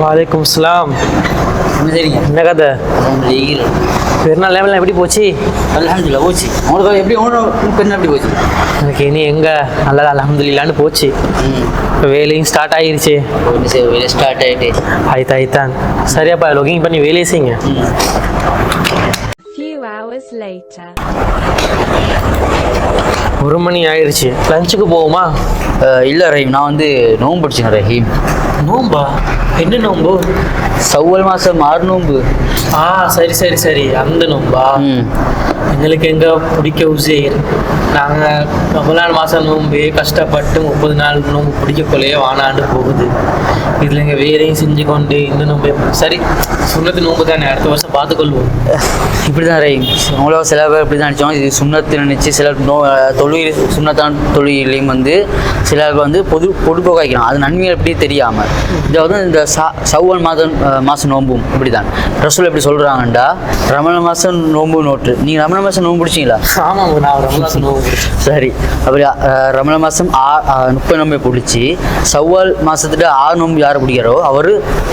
வாலைக்கும் சலாம். என்ன கதை? பெருநாள் லெவலில் எப்படி போச்சு? அல்ஹம்துலில்லாஹ் போச்சு. உங்களுக்கு எப்படி பெருநாள் எப்படி போச்சு? எனக்கு இனி எங்கே நல்லதா அல்ஹம்துலில்லாஹ்னு போச்சு. இப்போ வேலையும் ஸ்டார்ட் ஆகிருச்சு. வேலை ஸ்டார்ட் ஆகிட்டு ஆயித்தான். சரியாப்பா, லொகிங் பண்ணி வேலையை செய்யுங்க. ஒரு மணி ஆயிடுச்சு. லஞ்சுக்கு போவோமா? இல்லை ரஹீம், நான் நோம்பு பிடிச்சேன் ரஹீம். நோம்பா? என்ன நோம்பு? சவ்வல் மாதம் 6 நோம்பு. சரி சரி சரி, அந்த நோம்பா? எங்களுக்கு எங்கே பிடிக்க உசேர். நாங்கள் 14 மாதம் நோம்பு கஷ்டப்பட்டு 30 நாள் நோம்பு பிடிக்கக்குள்ளேயே வானாண்டு போகுது. இதில் எங்கள் வேலையும் செஞ்சு கொண்டு இந்த நோம்பு சரி சுண்ணத்து நோம்பு தானே, அடுத்த வருஷம் பார்த்துக்கொள்வோம். இப்படி தான் ரஹீம், அவ்வளோ சில பேர் இப்படி தான் நினச்சோம். இது சுண்ணத்து நினச்சி சில தொழில் சுண்ணத்தான தொழிலையும் சிலருக்கு பொதுப்போக்காக வைக்கலாம். அது நன்மை எப்படி தெரியாமல் இதை இந்த சவ்வல் மாதம் நோம்பும் இப்படி தான். ரசூல் எப்படி சொல்கிறாங்கண்டா, ரமலான் மாதம் நோம்பு நோட்டு. நீங்கள் ரமலான் மாதம் நோம்பு பிடிச்சிங்களா? ஆமாம், நான் ரமலான் நோம்பு பிடிச்சேன். சரி, அப்படி ரமலான் மாதம் 30 நோம்பை பிடிச்சி சவ்வல் மாதத்துல 6 நோம்பு யார் பிடிக்கிறாரோ அவர்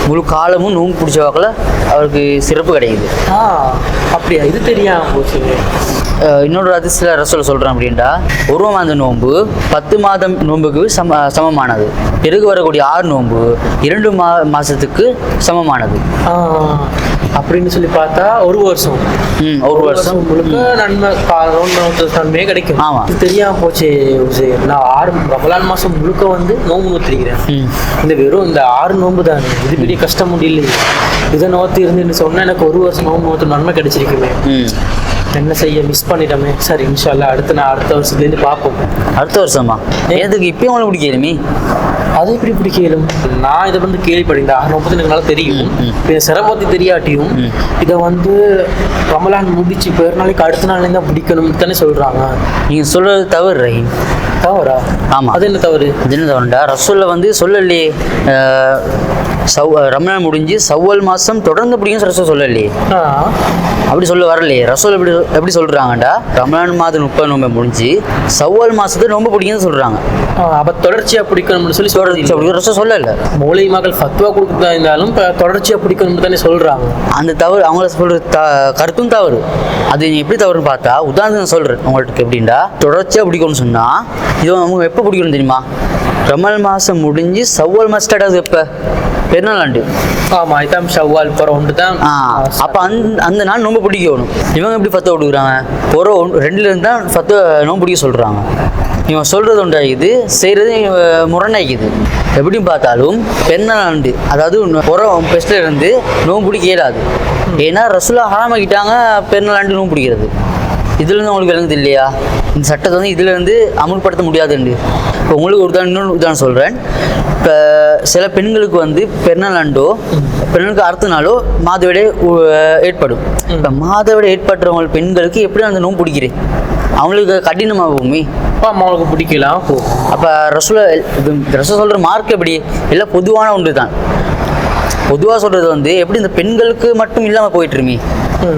முழு காலமும் நோம்பு பிடிச்ச வாக்கில் அவருக்கு சிறப்பு கிடைக்குது. அப்படியா? இது தெரியாம போச்சு. இன்னொரு அதிசல ரசூல் சொல்கிறேன் அப்படின்டா, ஒரு மாத நோன்பு 10 மாதம் நோன்புக்கு சமமானது. பிறகு வரக்கூடிய 6 நோன்பு 2 மாதத்துக்கு சமமானது அப்படின்னு சொல்லி பார்த்தா ஒரு வருஷம் முழுக்க நன்மையே கிடைக்கும். ஆமாம், இது தெரியாம போச்சு. நான் ரமலான் மாதம் முழுக்க நோம்பு நோத்திருக்கிறேன். இந்த வெறும் இந்த 6 நோம்பு தான், இது பெரிய கஷ்டம் முடியல. இதை நோத்தி இருந்து சொன்னா எனக்கு ஒரு வருஷம் நோம்பு நோத்து நன்மை கிடைச்சிருக்குமே. என்ன செய்ய, மிஸ் பண்ணிட்டோமே. சரி, இன்ஷா அல்லாஹ் அடுத்த வருஷத்துலேருந்து பார்ப்போம். அடுத்த வருஷமா? எதுக்கு இப்பயும் உங்களுக்கு பிடிக்கலுமே? அது எப்படி பிடிக்கலும்? நான் இதை கேள்விப்பட்டேன். 6 நோம்பு எனக்கு நல்லா தெரியும். இப்போ சிரமத்தை தெரியாட்டியும் இதை ரமலான் முடிச்சு பெருநாளைக்கு அடுத்த நாள்லேருந்து தான் பிடிக்கணும்னு தானே சொல்கிறாங்க. நீங்கள் சொல்கிறது தவறு ரஹீம். தவறா? ஆமாம். அது என்ன தவறு? அது என்ன தவறுண்டா, ரசூலில் சொல்லலையே ரமலான் முடிஞ்சு சவ்வல் மாதம் தொடர்ந்து பிடிக்கும் ரசூல் சொல்லலையே. அப்படி சொல்ல வரலையே. ரசூல் எப்படி சொல்கிறாங்கண்டா, ரமலான் மாதம் 30 நோம்பை முடிஞ்சு சவ்வல் மாதத்தை நோம்பு பிடிக்குன்னு சொல்கிறாங்க. அப்போ தொடர்ச்சியாக பிடிக்கணும்னு சொல்லி ரசூல் சொல்லலை. மூலை மகள் ஃபத்வா கொடுக்குறதா இருந்தாலும் தொடர்ச்சியாக பிடிக்கணும்னு தானே சொல்கிறாங்க. அந்த தவறு அவங்கள சொல்கிற கருத்தும் தவறு. அது எப்படி தவறுன்னு பார்த்தா, உதாரணம் சொல்கிறேன் உங்களுக்கு. எப்படின்னா, தொடர்ச்சியாக பிடிக்கணும்னு சொன்னால் இது அவங்க எப்போ பிடிக்கணும் தெரியுமா? ரமலான் மாதம் முடிஞ்சு சவ்வல் மாதம் ஸ்டார்ட் ஆகுது. எப்போ? பெருநாள் ஆண்டு. ஆமாம், இதான் ஷவ்வால் ஒன்று தான். அப்போ அந்த நாள் நோம்பு பிடிக்கணும். இவங்க எப்படி ஃபத்வா கொடுக்குறாங்க? 2 தான் ஃபத்வா நோம்பு பிடிக்க சொல்கிறாங்க. இவன் சொல்கிறது உண்டாகிது, செய்கிறது முரணாகிக்குது. எப்படின்னு பார்த்தாலும் பெருநாள் ஆண்டு, அதாவது பெஸ்ட்டில் இருந்து நோம்பு பிடிக்க இயலாது. ஏன்னா ரசூலா ஹராமாக்கிட்டாங்க பெருநாள் ஆண்டு நோம்பு பிடிக்கிறது. இதுலேருந்து உங்களுக்கு விளங்குது இல்லையா? இந்த சட்டத்தை இதுலேருந்து அமுல்படுத்த முடியாதுண்டு. இப்போ உங்களுக்கு இன்னொன்று உதாரணம் சொல்கிறேன். இப்போ சில பெண்களுக்கு பெருநாள் ஆண்டோ பெண்களுக்கு அடுத்த நாளோ மாதவிடை ஏற்படும். இப்போ மாதவிடை ஏற்படுறவங்க பெண்களுக்கு எப்படி அந்த நோம்பு பிடிக்கிறேன்? அவங்களுக்கு கடினமாகுமே. அவங்களுக்கு பிடிக்கலாம். அப்போ ரசூல் சொல்கிற மார்க் எப்படி? எல்லாம் பொதுவான ஒன்று தான். பொதுவாக சொல்கிறது எப்படி இந்த பெண்களுக்கு மட்டும் இல்லாமல் போயிட்டுருமே,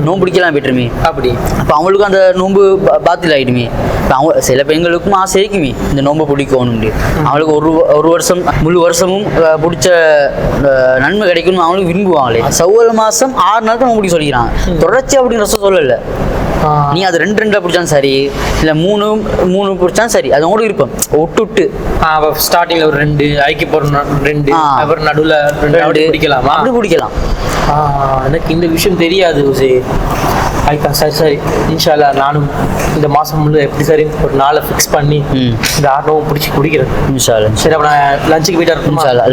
நோம்பு பிடிக்கலாம் போயிட்டுருமே. அப்படி அப்போ அவங்களுக்கும் அந்த நோம்பு பாத்தில் ஆகிடுமே. இப்போ அவங்க சில பெண்களுக்கும் ஆசை இருக்குமே இந்த நோம்பை பிடிக்கணும்னு. அவங்களுக்கு ஒரு வருஷம் முழு வருஷமும் பிடிச்ச நன்மை கிடைக்கணும் அவங்களுக்கு விரும்புவாங்களே. சவ்வல் மாதம் 6 நாள் தான் நோம்பு பிடிக்க சொல்லிக்கிறாங்க. தொடர்ச்சி அப்படின்னு ரசூல் சொல்லலை. நீ அது 2 பிடிச்சாலும் சரி, இல்லை 3 பிடிச்சாலும் சரி, அது உங்களுக்கு இருப்போம். விட்டு ஸ்டார்டிங்கில் ஒரு 2 ஐக்கி போகிற 2 அப்புறம் நடுவில் 2 பிடிக்கலாமா? அப்படி பிடிக்கலாம். எனக்கு இந்த விஷயம் தெரியாது. சரி சரி, இன்ஷா அல்லாஹ் நானும் இந்த மாதம் முழு எப்படி சரி ஒரு நாளை ஃபிக்ஸ் பண்ணி இந்த 6 நோம்பு பிடிச்சி குடிக்கிறேன். இன்ஷா அல்லாஹ். சரி, அப்போ நான் லஞ்சுக்கு போயிட்டு இன்ஷா அல்லாஹ்.